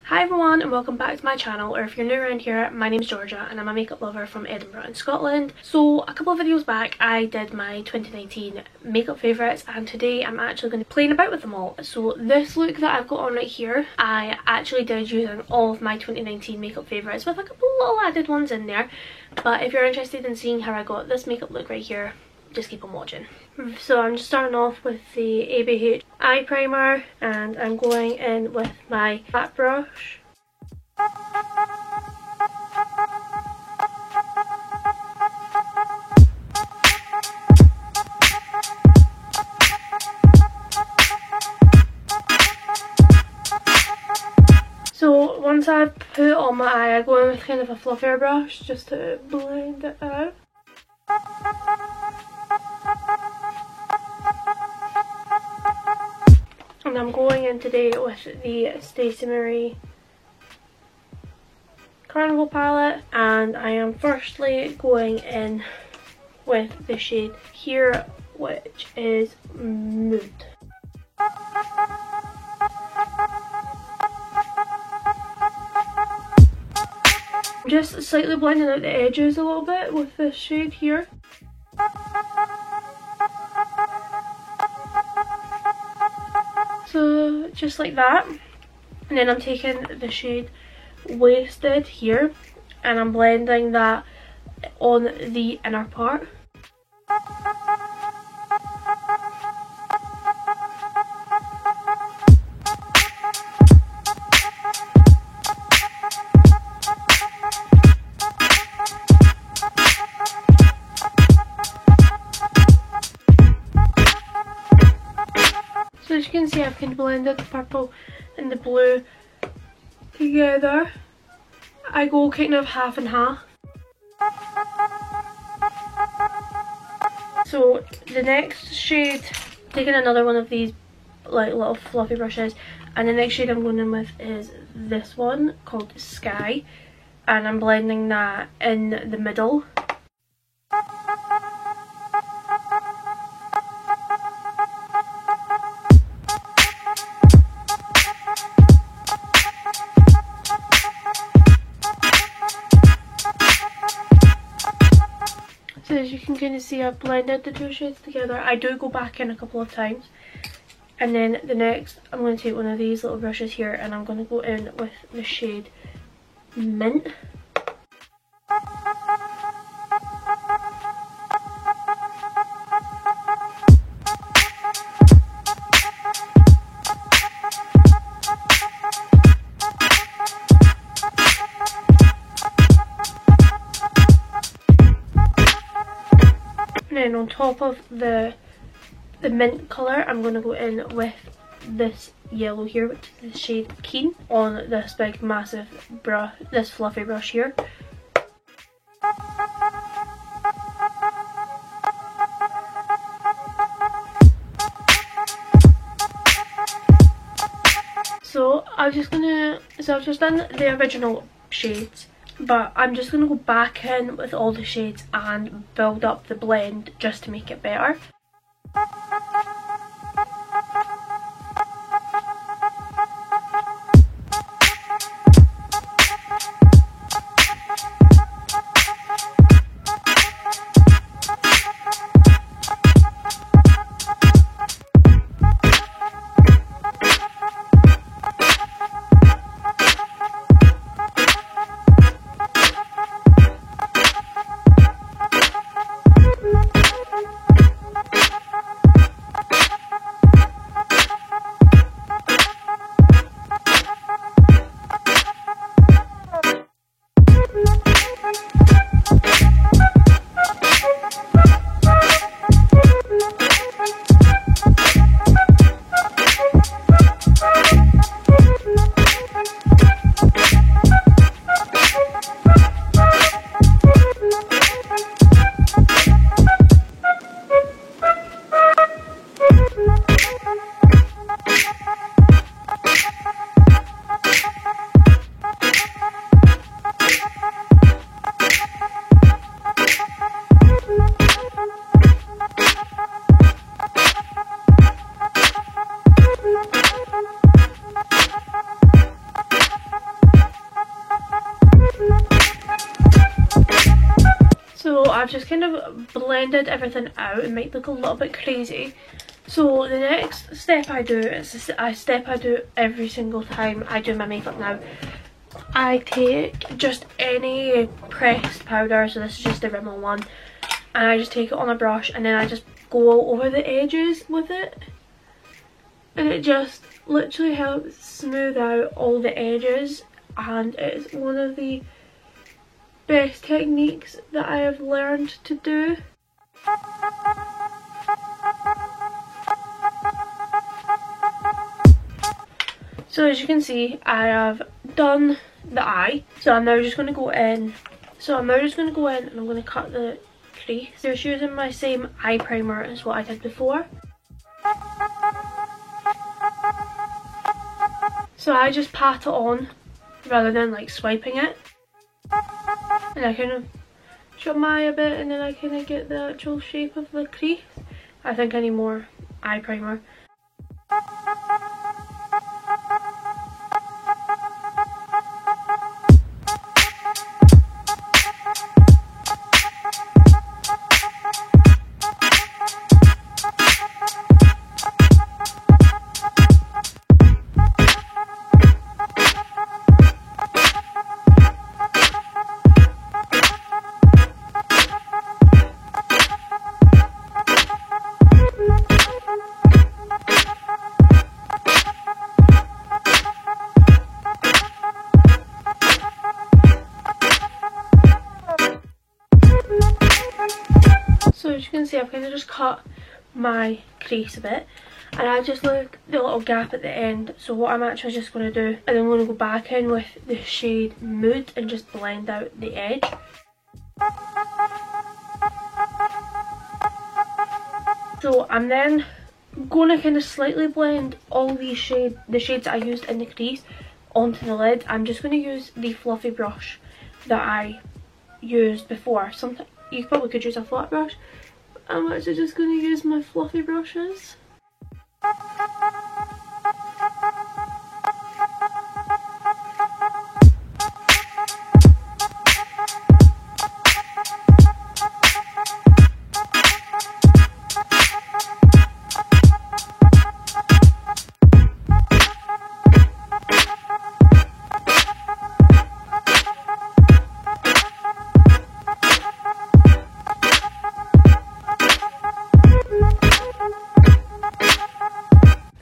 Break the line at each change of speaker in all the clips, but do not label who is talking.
Hi everyone and welcome back to my channel, or if you're new around here, my name's Georgia and I'm a makeup lover from Edinburgh in Scotland. So a couple of videos back I did my 2019 makeup favourites and today I'm actually going to be playing about with them all. So this look that I've got on right here, I actually did using all of my 2019 makeup favourites with a couple little added ones in there. But if you're interested in seeing how I got this makeup look right here, just keep on watching. So I'm just starting off with the ABH eye primer and I'm going in with my flat brush. So once I've put it on my eye, I go in with kind of a fluffier brush just to blend it out. And I'm going in today with the Stacey Marie Carnival palette, and I am firstly going in with the shade here, which is Mood. I'm just slightly blending out the edges a little bit with this shade here. So just like that, and then I'm taking the shade Wasted here and I'm blending that on the inner part. So as you can see, I've kind of blended the purple and the blue together. I go kind of half and half. So the next shade, taking another one of these like little fluffy brushes, and the next shade I'm going in with is this one called Sky, and I'm blending that in the middle. So as you can kind of see, I've blended the two shades together. I do go back in a couple of times. And then the next, I'm going to take one of these little brushes here and I'm going to go in with the shade Mint. And then on top of the mint colour, I'm going to go in with this yellow here, which is the shade Keen, on this big massive brush, this fluffy brush here. So I've just done the original shades, but I'm just going to go back in with all the shades and build up the blend just to make it better. I've just kind of blended everything out. It might look a little bit crazy. So the next step I do is a step I do every single time I do my makeup now. I take just any pressed powder, so this is just the Rimmel one, and I just take it on a brush and then I just go over the edges with it, and it just literally helps smooth out all the edges, and it's one of the best techniques that I have learned to do. So as you can see, I have done the eye. So I'm now just going to go in. And I'm going to cut the crease. Just using my same eye primer as what I did before. So I just pat it on rather than like swiping it. And I kind of shut my eye a bit, and then I kind of get the actual shape of the crease. I think I need more eye primer. So as you can see, I've kind of just cut my crease a bit, and I just left the little gap at the end. So what I'm actually just going to do, and I'm going to go back in with the shade Mood and just blend out the edge. So I'm then going to kind of slightly blend all these the shades that I used in the crease onto the lid. I'm just going to use the fluffy brush that I used before. Sometimes you probably could use a flat brush. I'm actually just going to use my fluffy brushes.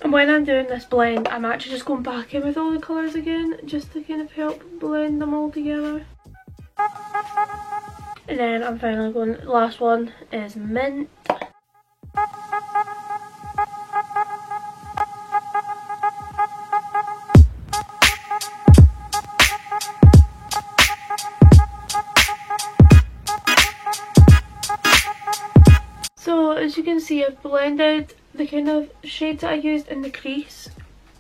When I'm doing this blend, I'm actually just going back in with all the colours again, just to kind of help blend them all together. And then I'm finally going, the last one is Mint. So as you can see, I've blended the kind of shades that I used in the crease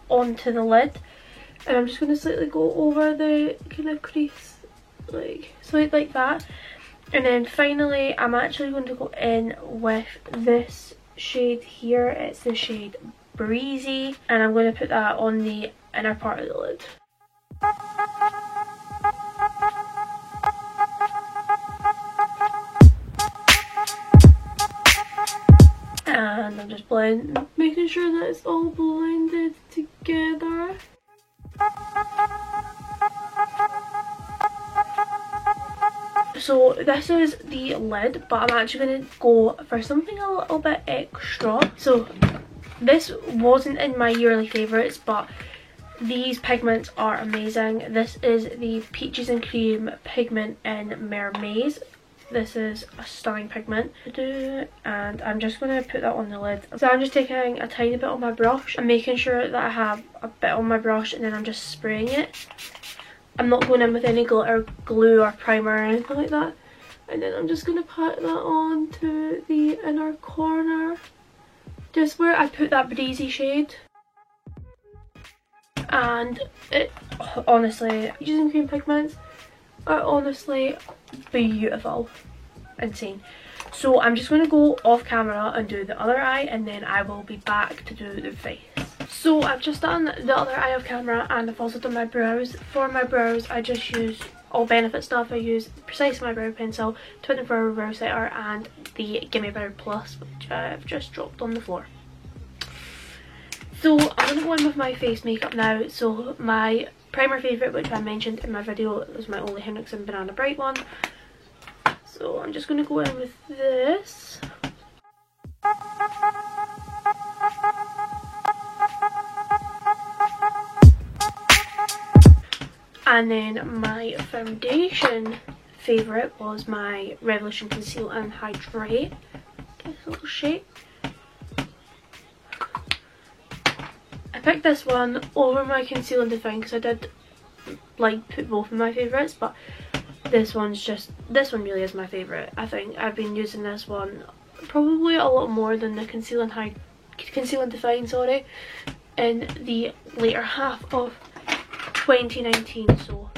onto the lid, and I'm just going to slightly go over the kind of crease, like slightly like that. And then finally I'm actually going to go in with this shade here. It's the shade Breezy, and I'm going to put that on the inner part of the lid. And I'm just making sure that it's all blended together. So this is the lid, but I'm actually going to go for something a little bit extra. So this wasn't in my yearly favourites, but these pigments are amazing. This is the Peaches and Cream pigment in Mermaze. This is a stunning pigment, and I'm just going to put that on the lid. So I'm just taking a tiny bit on my brush and making sure that I have a bit on my brush, and then I'm just spraying it. I'm not going in with any glitter, glue or primer or anything like that. And then I'm just going to pat that on to the inner corner, just where I put that Breezy shade. And it, honestly, Peaches and Cream pigments are honestly beautiful, insane. So I'm just going to go off camera and do the other eye, and then I will be back to do the face. So I've just done the other eye off camera, and I've also done my brows. For my brows I just use All Benefit stuff. I use Precise My Brow Pencil, 24 Hour Brow Setter and the Gimme Brow Plus, which I've just dropped on the floor. So I'm going to go in with my face makeup now. So my primer favourite, which I mentioned in my video, was my Ole Henriksen Banana Bright one. So I'm just going to go in with this. And then my foundation favourite was my Revolution Conceal and Hydrate. Get a little shake. I picked this one over my Conceal and Define because I did like put both of my favourites, but this one really is my favourite. I think I've been using this one probably a lot more than the Conceal and Define, sorry, in the later half of 2019. So,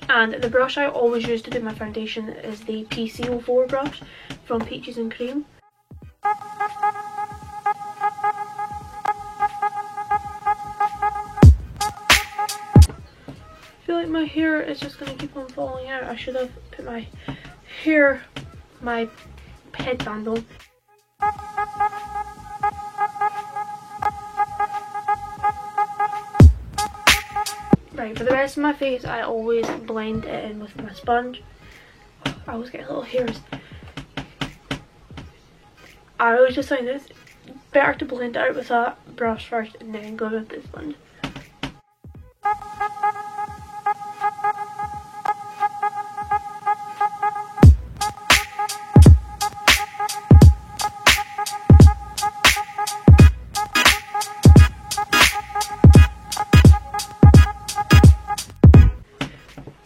and the brush I always use to do my foundation is the PC04 brush from Peaches and Cream. I feel like my hair is just going to keep on falling out. I should have put my headband on. Right, for the rest of my face I always blend it in with my sponge. I always get little hairs. I always just find it's better to blend it out with a brush first and then go with the sponge.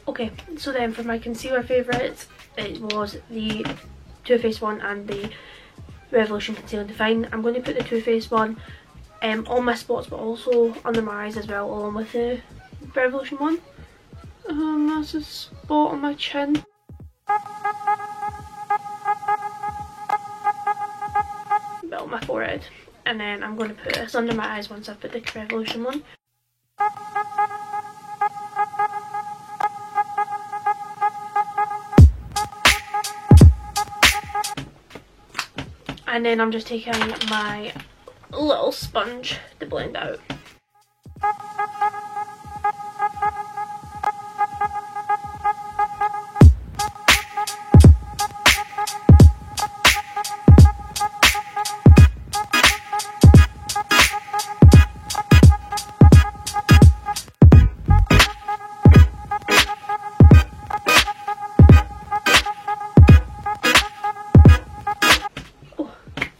Okay, so then for my concealer favourites, it was the Too Faced one and the Revolution Conceal and Define. I'm going to put the Too Faced one on my spots, but also under my eyes as well, along with the Revolution one. That's a spot on my chin. A bit on my forehead. And then I'm going to put this under my eyes once I've put the Revolution one. And then I'm just taking my little sponge to blend out.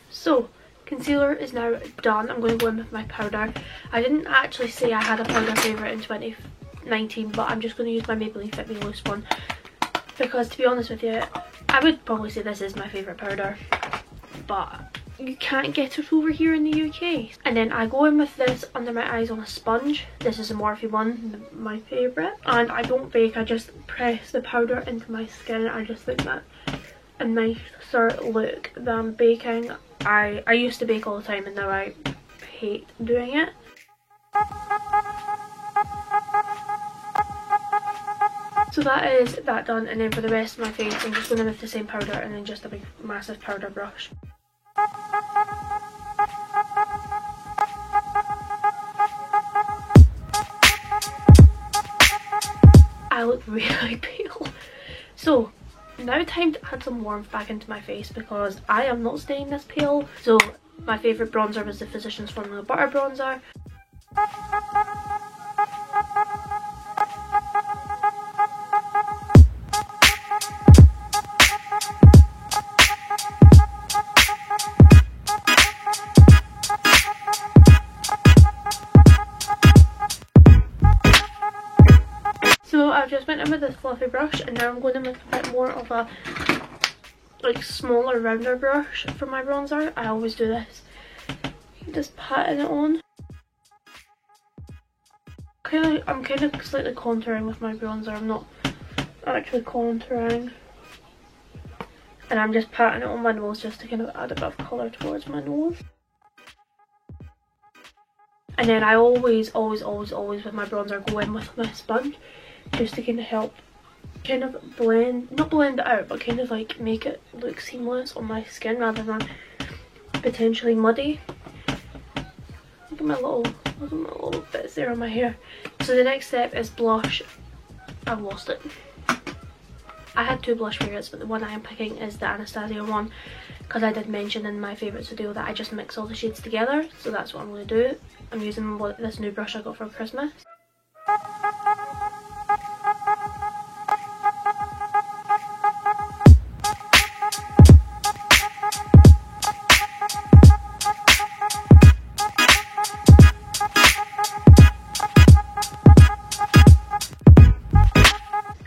So, concealer is now done. I'm going to go in with my powder. I didn't actually say I had a powder favourite in 2019, but I'm just going to use my Maybelline Fit Me Loose one. Because to be honest with you, I would probably say this is my favourite powder. But you can't get it over here in the UK. And then I go in with this under my eyes on a sponge. This is a Morphe one, my favourite. And I don't bake, I just press the powder into my skin. I just think that's a nicer look than baking. I used to bake all the time and now I hate doing it. So that is that done, and then for the rest of my face I'm just going in with the same powder and then just a big massive powder brush. I look really pale. So now time to add some warmth back into my face because I am not staying this pale. So my favourite bronzer was the Physicians Formula Butter Bronzer. So I've just went in with this fluffy brush and now I'm going in with a bit more of a like smaller rounder brush for my bronzer. I always do this. Just patting it on. I'm kind of slightly contouring with my bronzer. I'm not actually contouring. And I'm just patting it on my nose just to kind of add a bit of colour towards my nose. And then I always with my bronzer go in with my sponge just to kind of help kind of not blend it out, but kind of like make it look seamless on my skin rather than potentially muddy. Look at my little bits there on my hair. So the next step is blush. I've lost it. I had two blush favourites, but the one I am picking is the Anastasia one, because I did mention in my favourites video that I just mix all the shades together, so that's what I'm going to do. I'm using this new brush I got for Christmas.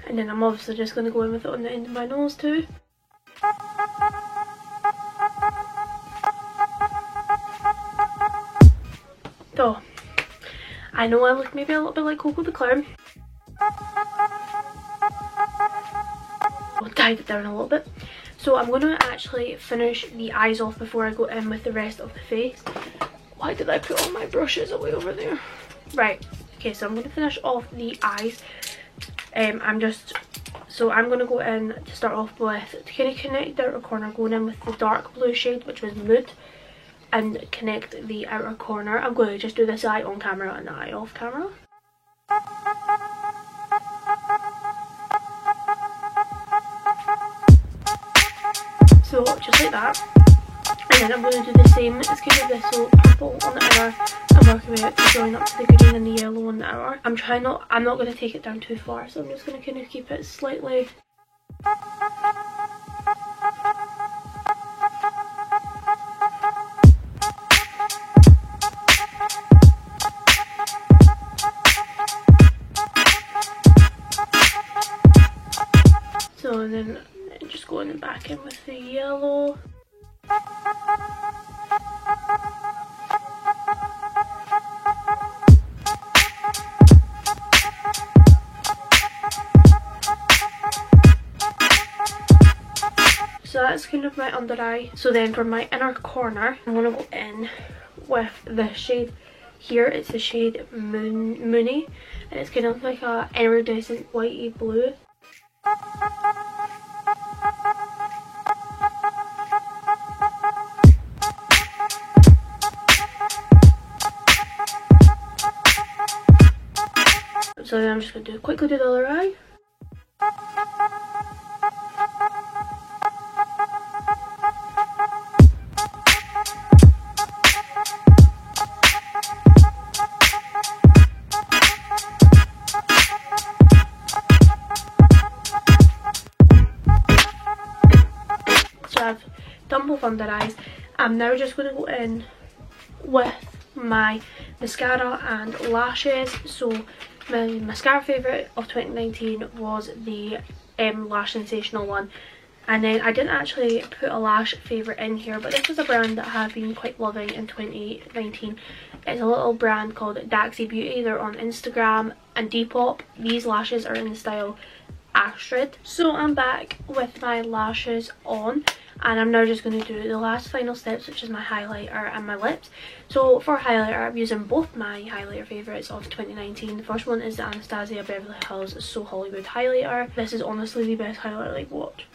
And then I'm obviously just going to go in with it on the end of my nose too. So, I know I look maybe a little bit like Coco the Clown. I'll dive it down a little bit. So I'm going to actually finish the eyes off before I go in with the rest of the face. Why did I put all my brushes away over there? Right, okay, so I'm going to finish off the eyes. I'm going to go in to start off with, to kind of connect the outer corner, going in with the dark blue shade, which was Mood, and connect the outer corner. I'm going to just do this eye on camera and the eye off camera. So just like that. And then I'm going to do the same, it's kind of this so purple on the outer and work my way out to join up to the green and the yellow on the outer. I'm not going to take it down too far, so I'm just going to kind of keep it slightly. So and then just going back in with the yellow. So that's kind of my under eye. So then for my inner corner, I'm going to go in with the shade here. It's the shade Moony, and it's kind of like a iridescent whitey blue. So then I'm just going to quickly do the other eye. So I've done both under eyes. I'm now just going to go in with my mascara and lashes. So my mascara favourite of 2019 was the Lash Sensational one, and then I didn't actually put a lash favourite in here, but this is a brand that I have been quite loving in 2019. It's a little brand called Daxi Beauty. They're on Instagram and Depop. These lashes are in the style Astrid. So I'm back with my lashes on, and I'm now just going to do the last final steps, which is my highlighter and my lips. So for highlighter, I'm using both my highlighter favourites of 2019. The first one is the Anastasia Beverly Hills So Hollywood highlighter. This is honestly the best highlighter, like watch.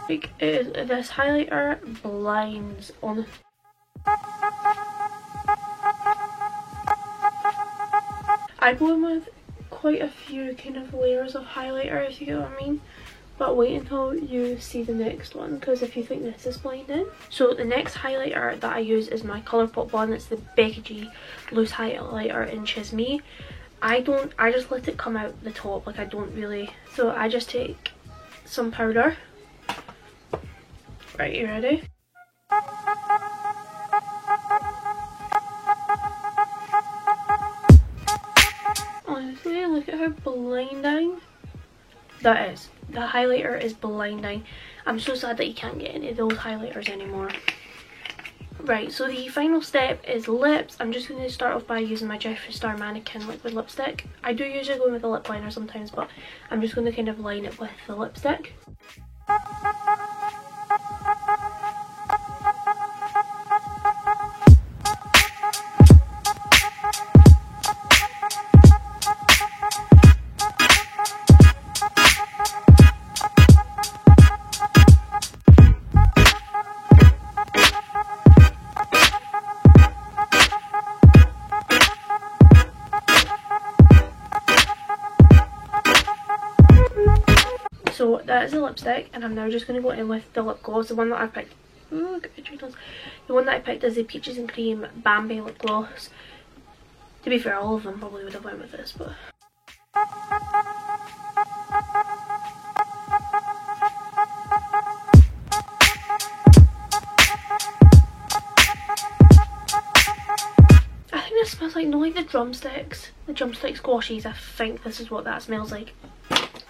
Like, this highlighter blinds on. I go in with quite a few kind of layers of highlighter, if you get what I mean. But wait until you see the next one, because if you think this is blinding. So the next highlighter that I use is my Colourpop one. It's the Becky G loose highlighter in Chez Me. I just let it come out the top, like I don't really. So I just take some powder. Right, you ready? Honestly, look at how blinding that is. The highlighter is blinding. I'm so sad that you can't get any of those highlighters anymore. Right, so the final step is lips. I'm just going to start off by using my Jeffree Star Mannequin liquid lipstick. I do usually go in with a lip liner sometimes, but I'm just going to kind of line it with the lipstick. that is the lipstick, and I'm now just going to go in with the lip gloss, the one that I picked. Ooh, get my trees. The one that I picked is the Peaches and Cream Bambi lip gloss. To be fair, all of them probably would have went with this, but... I think this smells like, no, like the drumsticks squashies. I think this is what that smells like.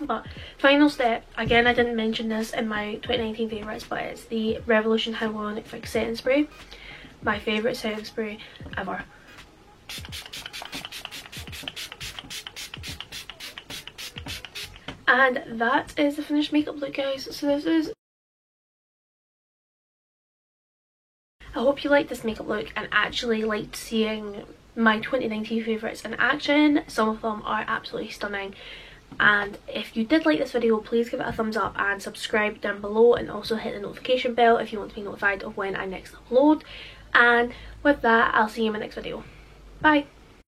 But final step, again I didn't mention this in my 2019 favourites, but it's the Revolution Hyaluronic Fix Setting Spray. My favourite setting spray ever. And that is the finished makeup look, guys. So this is... I hope you liked this makeup look and actually liked seeing my 2019 favourites in action. Some of them are absolutely stunning. And if you did like this video, please give it a thumbs up and subscribe down below, and also hit the notification bell if you want to be notified of when I next upload. And with that, I'll see you in my next video. Bye!